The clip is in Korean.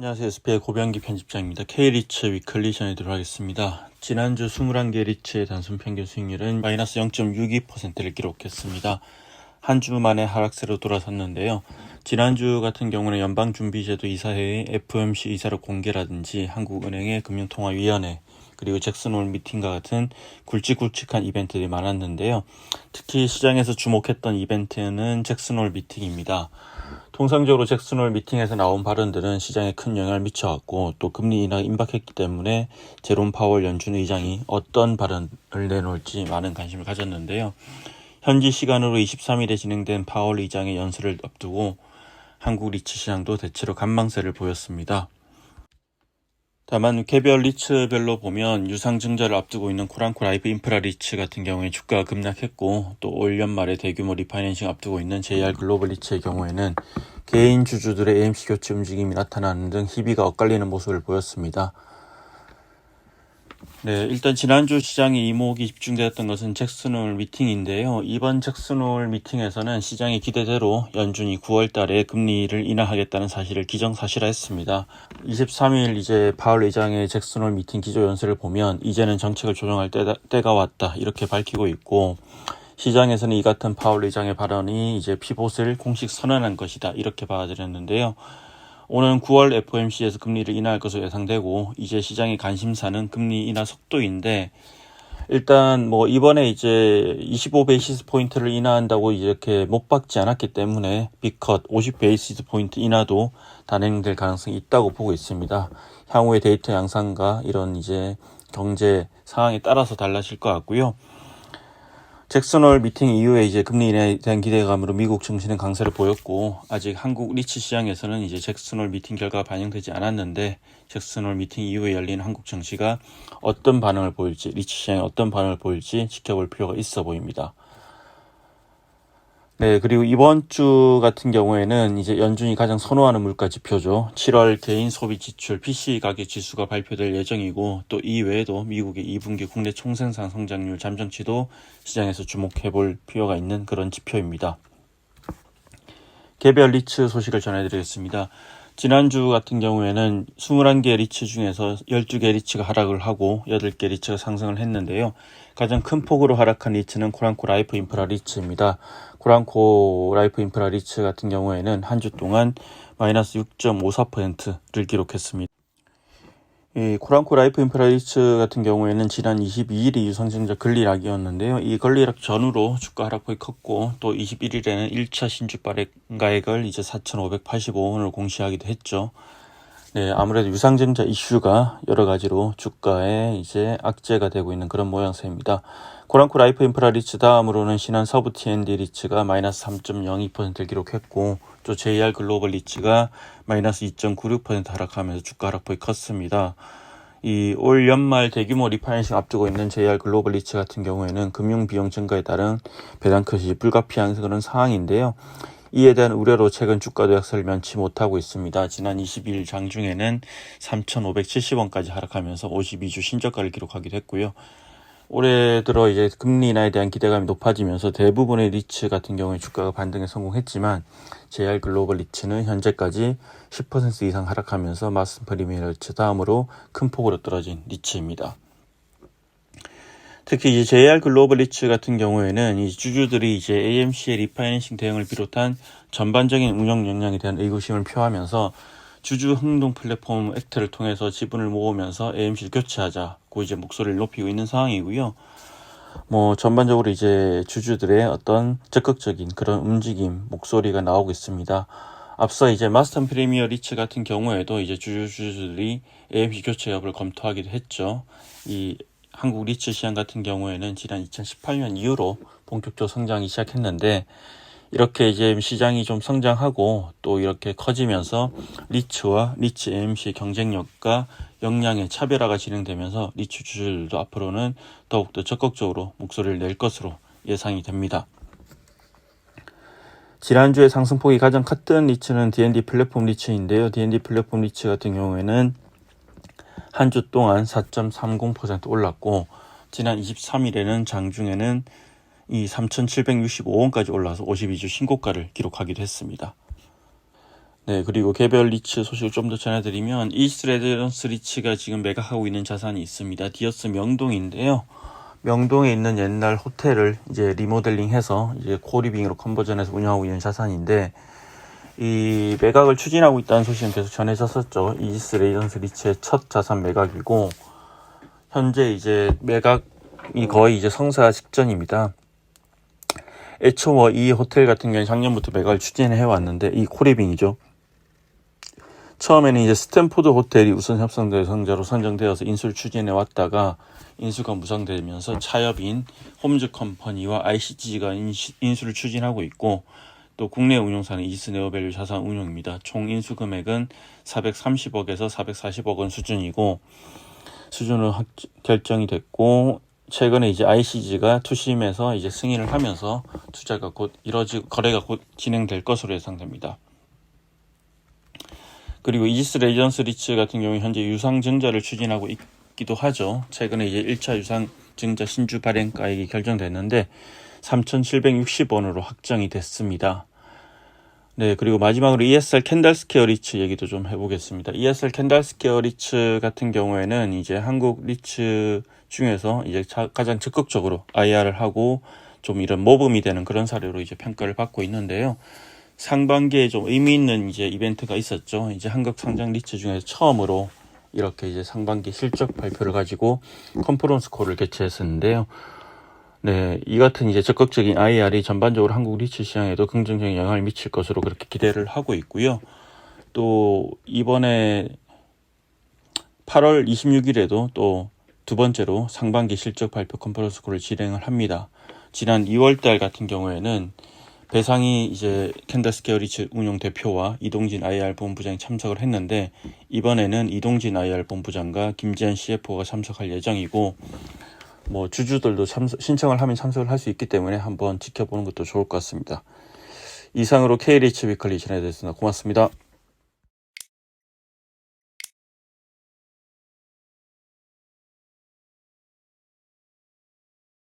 안녕하세요. SP의 고병기 편집장입니다. K리츠 위클리 전해드리도록 하겠습니다. 지난주 21개 리츠의 단순 평균 수익률은 마이너스 0.62%를 기록했습니다. 한 주 만에 하락세로 돌아섰는데요. 지난주 같은 경우는 연방준비제도 이사회의 FOMC 이사를 공개라든지 한국은행의 금융통화위원회 그리고 잭슨홀 미팅과 같은 굵직굵직한 이벤트들이 많았는데요. 특히 시장에서 주목했던 이벤트는 잭슨홀 미팅입니다. 통상적으로 잭슨홀 미팅에서 나온 발언들은 시장에 큰 영향을 미쳐왔고 또 금리 인하가 임박했기 때문에 제롬 파월 연준 의장이 어떤 발언을 내놓을지 많은 관심을 가졌는데요. 현지 시간으로 23일에 진행된 파월 의장의 연설을 앞두고 한국 리츠 시장도 대체로 관망세를 보였습니다. 다만 개별 리츠별로 보면 유상증자를 앞두고 있는 코랑코 라이프 인프라 리츠 같은 경우에 주가가 급락했고 또 올 연말에 대규모 리파이낸싱 앞두고 있는 JR 글로벌 리츠의 경우에는 개인 주주들의 AMC 교체 움직임이 나타나는 등 희비가 엇갈리는 모습을 보였습니다. 네, 일단 지난주 시장의 이목이 집중되었던 것은 잭슨홀 미팅인데요. 이번 잭슨홀 미팅에서는 시장의 기대대로 연준이 9월 달에 금리를 인하하겠다는 사실을 기정사실화했습니다. 23일 이제 파월 의장의 잭슨홀 미팅 기조연설을 보면 이제는 정책을 조정할 때가 왔다 이렇게 밝히고 있고 시장에서는 이 같은 파월 의장의 발언이 이제 피봇을 공식 선언한 것이다 이렇게 받아들였는데요. 오는 9월 FOMC에서 금리를 인하할 것으로 예상되고 이제 시장의 관심사는 금리 인하 속도인데 일단 이번에 이제 25베이시스 포인트를 인하한다고 이렇게 못 박지 않았기 때문에 빅컷 50베이시스 포인트 인하도 단행될 가능성이 있다고 보고 있습니다. 향후의 데이터 양상과 이런 이제 경제 상황에 따라서 달라질 것 같고요. 잭슨홀 미팅 이후에 이제 금리 인하에 대한 기대감으로 미국 증시는 강세를 보였고 아직 한국 리츠 시장에서는 이제 잭슨홀 미팅 결과가 반영되지 않았는데 잭슨홀 미팅 이후에 열린 한국 증시가 어떤 반응을 보일지 리츠 시장이 어떤 반응을 보일지 지켜볼 필요가 있어 보입니다. 네, 그리고 이번 주 같은 경우에는 이제 연준이 가장 선호하는 물가 지표죠. 7월 개인 소비 지출 PCE 가격 지수가 발표될 예정이고 또 이외에도 미국의 2분기 국내 총생산 성장률 잠정치도 시장에서 주목해 볼 필요가 있는 그런 지표입니다. 개별 리츠 소식을 전해드리겠습니다. 지난주 같은 경우에는 21개 리츠 중에서 12개 리츠가 하락을 하고 8개 리츠가 상승을 했는데요. 가장 큰 폭으로 하락한 리츠는 코랑코 라이프 인프라 리츠입니다. 코랑코 라이프 인프라 리츠 같은 경우에는 한 주 동안 마이너스 6.54%를 기록했습니다. 이 코랑코 라이프 인프라 리츠 같은 경우에는 지난 22일이 유상증자 권리락이었는데요. 이 권리락 전후로 주가 하락폭이 컸고 또 21일에는 1차 신주 발행가액을 이제 4,585원으로 공시하기도 했죠. 네, 아무래도 유상증자 이슈가 여러 가지로 주가에 이제 악재가 되고 있는 그런 모양새입니다. 코랑코 라이프 인프라 리츠 다음으로는 신한 서부 T&D 리츠가 마이너스 3.02%를 기록했고 또 JR 글로벌 리츠가 마이너스 2.96% 하락하면서 주가 하락폭이 컸습니다. 이 올 연말 대규모 리파이낸싱 앞두고 있는 JR 글로벌 리츠 같은 경우에는 금융 비용 증가에 따른 배당 컷이 불가피한 그런 상황인데요. 이에 대한 우려로 최근 주가 도약세를 면치 못하고 있습니다. 지난 22일 장중에는 3,570원까지 하락하면서 52주 신저가를 기록하기도 했고요. 올해 들어 이제 금리 인하에 대한 기대감이 높아지면서 대부분의 리츠 같은 경우에 주가가 반등에 성공했지만 JR 글로벌 리츠는 현재까지 10% 이상 하락하면서 마스 프리미엄 리츠 다음으로 큰 폭으로 떨어진 리츠입니다. 특히 이제 JR 글로벌 리츠 같은 경우에는 이 주주들이 이제 AMC의 리파이낸싱 대응을 비롯한 전반적인 운영 역량에 대한 의구심을 표하면서 주주 흥동 플랫폼 액트를 통해서 지분을 모으면서 AMC를 교체하자고 이제 목소리를 높이고 있는 상황이고요. 전반적으로 이제 주주들의 어떤 적극적인 그런 움직임, 목소리가 나오고 있습니다. 앞서 이제 마스턴 프리미어 리츠 같은 경우에도 이제 주주들이 AMC 교체 여부를 검토하기도 했죠. 이 한국 리츠 시장 같은 경우에는 지난 2018년 이후로 본격적으로 성장이 시작했는데 이렇게 이제 시장이 좀 성장하고 또 이렇게 커지면서 리츠와 리츠 AMC의 경쟁력과 역량의 차별화가 진행되면서 리츠 주주들도 앞으로는 더욱더 적극적으로 목소리를 낼 것으로 예상이 됩니다. 지난주에 상승폭이 가장 컸던 리츠는 D&D 플랫폼 리츠인데요. D&D 플랫폼 리츠 같은 경우에는 한 주 동안 4.30% 올랐고 지난 23일에는 장중에는 이 3,765원까지 올라서 52주 신고가를 기록하기도 했습니다. 네, 그리고 개별 리츠 소식을 좀 더 전해드리면 이스트 레지던스 리츠가 지금 매각하고 있는 자산이 있습니다. 디어스 명동인데요. 명동에 있는 옛날 호텔을 이제 리모델링해서 이제 코리빙으로 컨버전해서 운영하고 있는 자산인데, 이 매각을 추진하고 있다는 소식은 계속 전해졌었죠. 이스트 레지던스 리츠의 첫 자산 매각이고, 현재 이제 매각이 거의 이제 성사 직전입니다. 애초 뭐 이 호텔 같은 경우는 작년부터 매각을 추진해 왔는데, 이 코리빙이죠. 처음에는 이제 스탠포드 호텔이 우선 협상 대상자로 선정되어서 인수를 추진해 왔다가 인수가 무산되면서 차협인 홈즈 컴퍼니와 ICG가 인수를 추진하고 있고, 또 국내 운용사는 이지스 네오밸류 자산 운용입니다. 총 인수 금액은 430억에서 440억 원 수준으로 결정이 됐고, 최근에 이제 ICG가 투심해서 이제 승인을 하면서 투자가 곧 거래가 곧 진행될 것으로 예상됩니다. 그리고 이지스 레지던스 리츠 같은 경우 현재 유상증자를 추진하고 있기도 하죠. 최근에 이제 1차 유상증자 신주 발행가액이 결정됐는데 3,760원으로 확정이 됐습니다. 네, 그리고 마지막으로 ESR 캔달스퀘어 리츠 얘기도 좀 해보겠습니다. ESR 캔달스퀘어 리츠 같은 경우에는 이제 한국 리츠 중에서 이제 가장 적극적으로 IR을 하고 좀 이런 모범이 되는 그런 사례로 이제 평가를 받고 있는데요. 상반기에 좀 의미 있는 이제 이벤트가 있었죠. 이제 한국 상장 리츠 중에서 처음으로 이렇게 이제 상반기 실적 발표를 가지고 컨퍼런스 콜을 개최했었는데요. 네, 이 같은 이제 적극적인 IR이 전반적으로 한국 리츠 시장에도 긍정적인 영향을 미칠 것으로 그렇게 기대를 하고 있고요. 또 이번에 8월 26일에도 또 두 번째로 상반기 실적 발표 컨퍼런스 콜을 진행을 합니다. 지난 2월달 같은 경우에는 배상희 이제 캔달스퀘어 리츠 운용 대표와 이동진 IR 본부장이 참석을 했는데, 이번에는 이동진 IR 본부장과 김지한 CFO가 참석할 예정이고, 뭐 주주들도 신청을 하면 참석을 할 수 있기 때문에 한번 지켜보는 것도 좋을 것 같습니다. 이상으로 K리츠 위클리 전해드렸습니다. 고맙습니다.